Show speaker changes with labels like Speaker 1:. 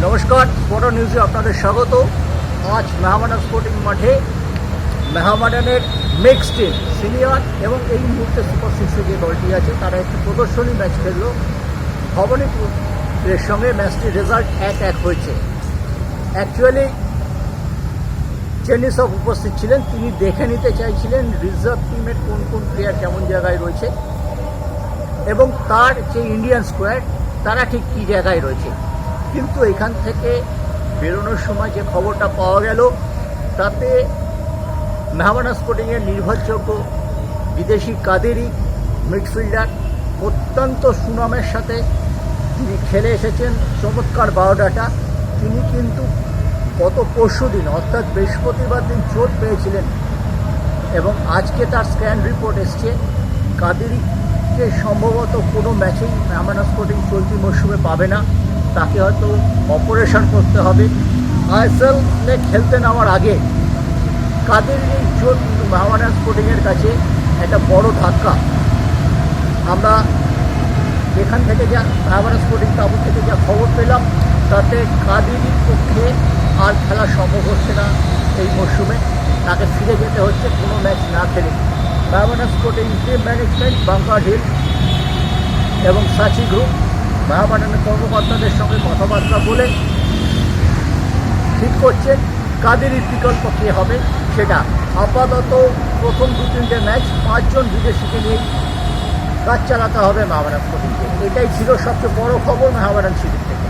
Speaker 1: নমস্কার, স্পোর্ট নিউজে আপনাদের স্বাগত। আজ মেহমাডান স্পোর্টিং মাঠে মেহমাডানের মিক্সড টিম সিনিয়র এবং এই মুহূর্তে সুপার সিক্সে যে দলটি আছে তারা একটি প্রদর্শনী ম্যাচ খেললো ভবানীপুরের সঙ্গে। ম্যাচটির রেজাল্ট 1-1 হয়েছে। অ্যাকচুয়ালি চেন্নিসব উপস্থিত ছিলেন, তিনি দেখে নিতে চাইছিলেন রিজার্ভ টিমের কোন কোন প্লেয়ার কেমন জায়গায় রয়েছে এবং তার যে ইন্ডিয়ান স্কোয়াড তারা ঠিক কী জায়গায় রয়েছে। কিন্তু এখান থেকে বেরোনোর সময় যে খবরটা পাওয়া গেল তাতে মেহমাডান স্পোর্টিংয়ের নির্ভরযোগ্য বিদেশি কাদেরি মিডফিল্ডার অত্যন্ত সুনামের সাথে তিনি খেলে এসেছেন, চমৎকার বায়োডাটা। তিনি কিন্তু গত পরশু দিন অর্থাৎ বৃহস্পতিবার দিন চোট পেয়েছিলেন এবং আজকে তার স্ক্যান রিপোর্ট এসছে। কাদেরিকে সম্ভবত কোনো ম্যাচেই মেহমাডান স্পোর্টিং চলতি মরশুমে পাবে না, তাকে হয়তো অপারেশন করতে হবে। আইএসএলে খেলতে নেওয়ার আগে কাদেরির এই চোট কিন্তু মেহমাডান স্পোর্টিংয়ের কাছে একটা বড় ধাক্কা। আমরা এখান থেকে যা মেহমাডান স্পোর্টিং তাবু থেকে যা খবর পেলাম তাতে কাদেরির পক্ষে আর খেলা সম্ভব হচ্ছে না এই মরশুমে, তাকে ফিরে যেতে হচ্ছে কোনো ম্যাচ না খেলে। Mohammedan sporting team management, Bunker Hill এবং সাচি গ্রুপ মেহমাডানের কর্মকর্তাদের সঙ্গে কথাবার্তা বলে ঠিক করছেন কাদেরির বিকল্প কে হবে সেটা। আপাতত প্রথম 2-3টে ম্যাচ 5 জন বিদেশিকে নিয়েই কাজ চালাতে হবে মেহমাডান স্পোর্টিংকে। এটাই ছিল সবচেয়ে বড় খবর মেহমাডান শিবির থেকে।